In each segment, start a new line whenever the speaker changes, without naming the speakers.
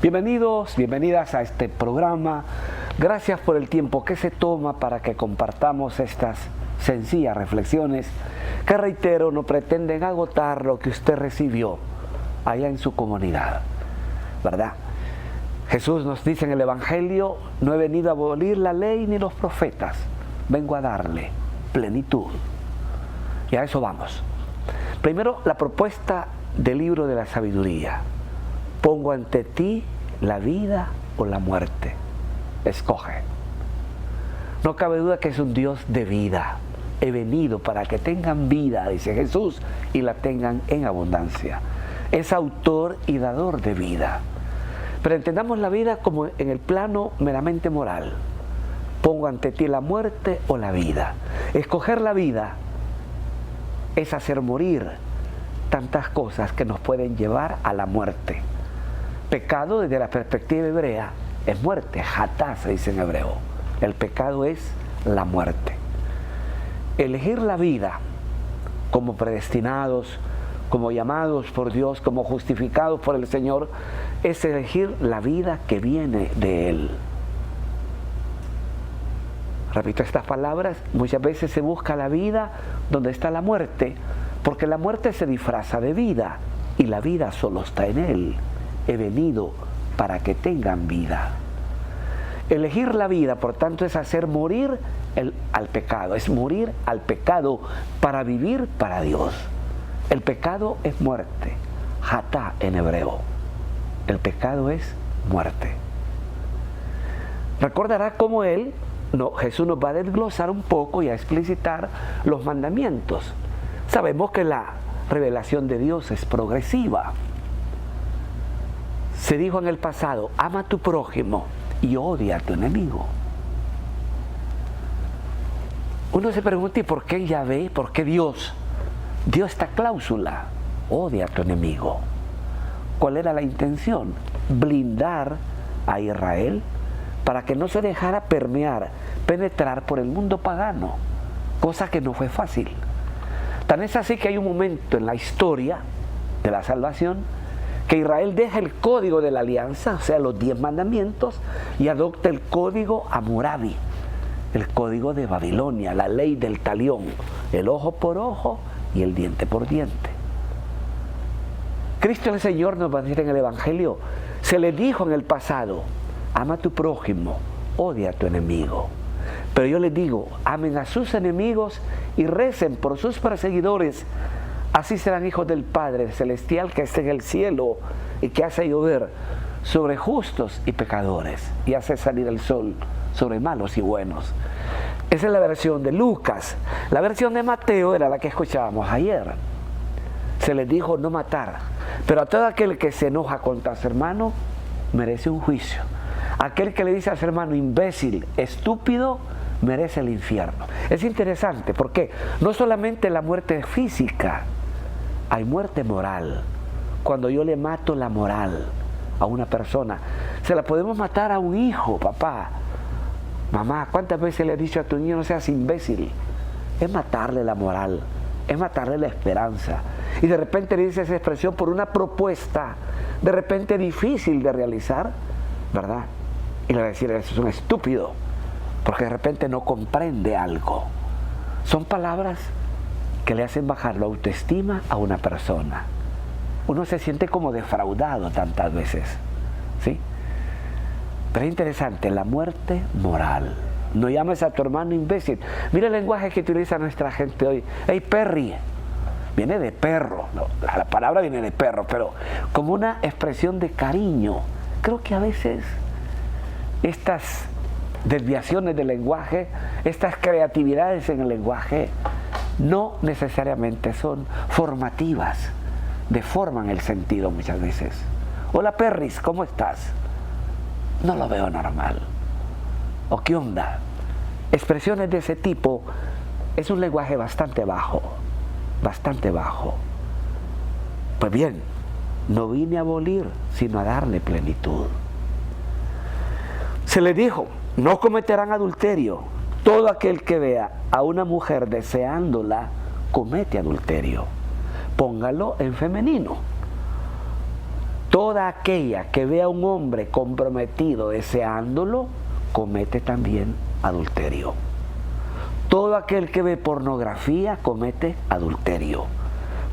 Bienvenidos, bienvenidas a este programa. Gracias por el tiempo que se toma para que compartamos estas sencillas reflexiones que, reitero, no pretenden agotar lo que usted recibió allá en su comunidad, ¿verdad? Jesús nos dice en el Evangelio: no he venido a abolir la ley ni los profetas, vengo a darle plenitud. Y a eso vamos. Primero, la propuesta del libro de la sabiduría. Pongo ante ti la vida o la muerte. Escoge. No cabe duda que es un Dios de vida. He venido para que tengan vida, dice Jesús, y la tengan en abundancia. Es autor y dador de vida. Pero entendamos la vida como en el plano meramente moral. Pongo ante ti la muerte o la vida. Escoger la vida es hacer morir tantas cosas que nos pueden llevar a la muerte. Pecado, desde la perspectiva hebrea, es muerte. Hatá se dice en hebreo. El pecado es la muerte. Elegir la vida como predestinados, como llamados por Dios, como justificados por el Señor, es elegir la vida que viene de Él. Repito estas palabras: muchas veces se busca la vida donde está la muerte, porque la muerte se disfraza de vida y la vida solo está en Él. He venido para que tengan vida. Elegir la vida, por tanto, es hacer morir al pecado, es morir al pecado para vivir para Dios. El pecado es muerte, hatá en hebreo. El pecado es muerte. Recordará cómo Jesús nos va a desglosar un poco y a explicitar los mandamientos. Sabemos que la revelación de Dios es progresiva. Se dijo en el pasado: ama a tu prójimo y odia a tu enemigo. Uno se pregunta: ¿y por qué Yahvé? ¿Por qué Dios dio esta cláusula? Odia a tu enemigo. ¿Cuál era la intención? Blindar a Israel para que no se dejara penetrar por el mundo pagano, cosa que no fue fácil. Tan es así que hay un momento en la historia de la salvación que Israel deja el código de la alianza, o sea, los 10 mandamientos, y adopta el código Hammurabi, el código de Babilonia, la ley del talión, el ojo por ojo y el diente por diente. Cristo el Señor nos va a decir en el Evangelio: se le dijo en el pasado: ama a tu prójimo, odia a tu enemigo. Pero yo les digo: amen a sus enemigos y recen por sus perseguidores. Así serán hijos del Padre Celestial que está en el cielo y que hace llover sobre justos y pecadores y hace salir el sol sobre malos y buenos. Esa es la versión de Lucas. La versión de Mateo era la que escuchábamos ayer. Se les dijo no matar, pero a todo aquel que se enoja contra su hermano merece un juicio. Aquel que le dice a su hermano imbécil, estúpido, merece el infierno. Es interesante porque no solamente la muerte física, hay muerte moral. Cuando yo le mato la moral a una persona, se la podemos matar a un hijo. Papá, mamá, ¿cuántas veces le has dicho a tu niño no seas imbécil? Es matarle la moral, es matarle la esperanza. Y de repente le dice esa expresión por una propuesta de repente difícil de realizar, ¿verdad? Y le va a decir: eso es un estúpido, porque de repente no comprende algo. Son palabras que le hacen bajar la autoestima a una persona. Uno se siente como defraudado tantas veces, ¿sí? Pero es interesante, la muerte moral. No llames a tu hermano imbécil. Mira el lenguaje que utiliza nuestra gente hoy. Hey, Perry. Viene de perro, no, la palabra viene de perro, pero como una expresión de cariño. Creo que a veces estas desviaciones del lenguaje, estas creatividades en el lenguaje, no necesariamente son formativas, deforman el sentido muchas veces. Hola Perris, ¿cómo estás? No lo veo normal. ¿O qué onda? Expresiones de ese tipo es un lenguaje bastante bajo, bastante bajo. Pues bien, no vine a abolir, sino a darle plenitud. Se le dijo: no cometerán adulterio. Todo aquel que vea a una mujer deseándola comete adulterio. Póngalo en femenino. Toda aquella que vea a un hombre comprometido deseándolo, comete también adulterio. Todo aquel que ve pornografía comete adulterio.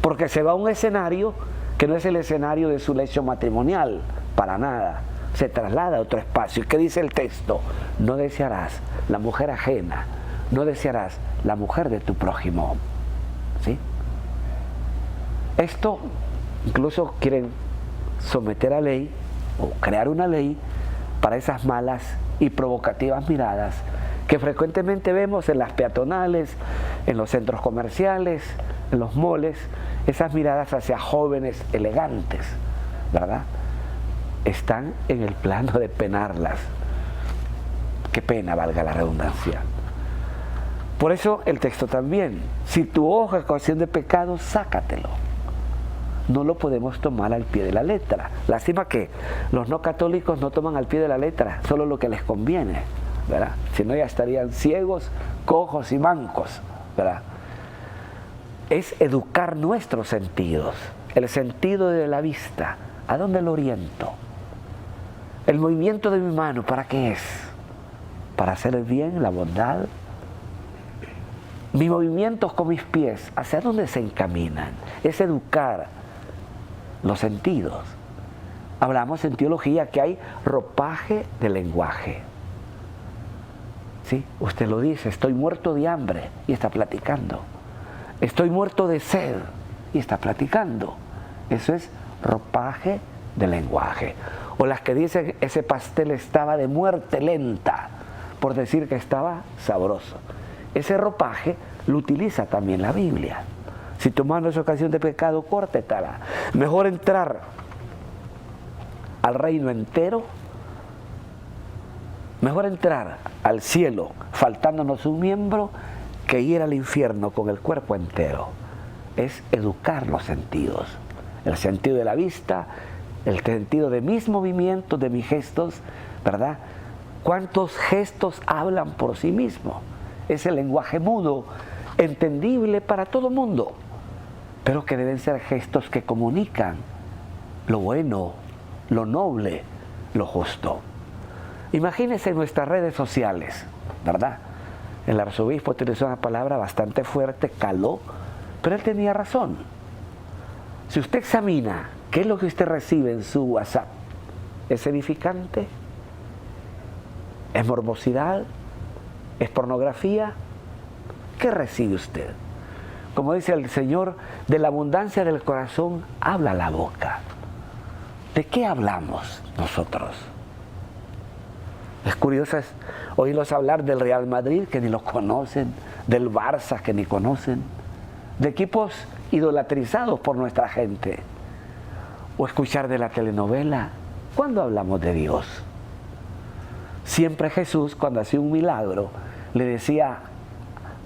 Porque se va a un escenario que no es el escenario de su lecho matrimonial, para nada. Se traslada a otro espacio. ¿Y qué dice el texto? No desearás la mujer ajena, no desearás la mujer de tu prójimo. ¿Sí? Esto incluso quieren someter a ley o crear una ley para esas malas y provocativas miradas que frecuentemente vemos en las peatonales, en los centros comerciales, en los moles, esas miradas hacia jóvenes elegantes, ¿verdad? Están en el plano de penarlas. Qué pena, valga la redundancia. Por eso el texto también, si tu ojo es ocasión de pecado, sácatelo. No lo podemos tomar al pie de la letra. Lástima que los no católicos no toman al pie de la letra solo lo que les conviene, ¿verdad? Si no, ya estarían ciegos, cojos y mancos, ¿verdad? Es educar nuestros sentidos. El sentido de la vista, ¿a dónde lo oriento? El movimiento de mi mano, ¿para qué es? Para hacer el bien, la bondad. Mis movimientos con mis pies, ¿hacia dónde se encaminan? Es educar los sentidos. Hablamos en teología que hay ropaje de lenguaje. ¿Sí? Usted lo dice, estoy muerto de hambre y está platicando. Estoy muerto de sed y está platicando. Eso es ropaje de lenguaje. O las que dicen, ese pastel estaba de muerte lenta, por decir que estaba sabroso. Ese ropaje lo utiliza también la Biblia. Si tu mano es ocasión de pecado, córtetala. Mejor entrar al reino entero, mejor entrar al cielo faltándonos un miembro, que ir al infierno con el cuerpo entero. Es educar los sentidos. El sentido de la vista, el sentido de mis movimientos, de mis gestos, ¿verdad? ¿Cuántos gestos hablan por sí mismos? Es el lenguaje mudo, entendible para todo mundo, pero que deben ser gestos que comunican lo bueno, lo noble, lo justo. Imagínense nuestras redes sociales, ¿verdad? El arzobispo utilizó una palabra bastante fuerte, caló, pero él tenía razón. Si usted examina qué es lo que usted recibe en su WhatsApp, ¿es edificante? ¿Es morbosidad? ¿Es pornografía? ¿Qué recibe usted? Como dice el Señor, de la abundancia del corazón habla la boca. ¿De qué hablamos nosotros? Es curioso oírlos hablar del Real Madrid, que ni los conocen, del Barça, que ni conocen, de equipos idolatrizados por nuestra gente. O escuchar de la telenovela. ¿Cuándo hablamos de Dios? Siempre Jesús, cuando hacía un milagro, le decía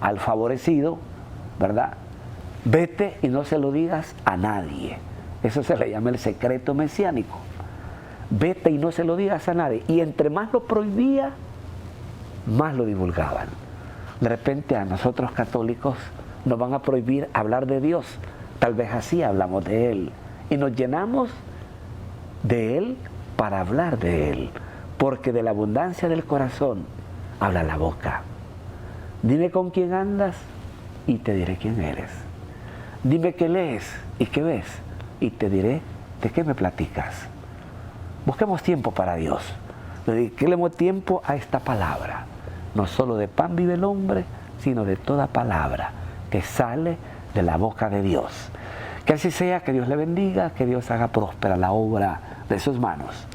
al favorecido, ¿verdad? Vete y no se lo digas a nadie. Eso se le llama el secreto mesiánico. Vete y no se lo digas a nadie. Y entre más lo prohibía, más lo divulgaban. De repente a nosotros católicos nos van a prohibir hablar de Dios. Tal vez así hablamos de Él. Y nos llenamos de Él para hablar de Él. Porque de la abundancia del corazón habla la boca. Dime con quién andas y te diré quién eres. Dime qué lees y qué ves y te diré de qué me platicas. Busquemos tiempo para Dios. Dediquemos tiempo a esta palabra. No solo de pan vive el hombre, sino de toda palabra que sale de la boca de Dios. Que así sea, que Dios le bendiga, que Dios haga próspera la obra de sus manos.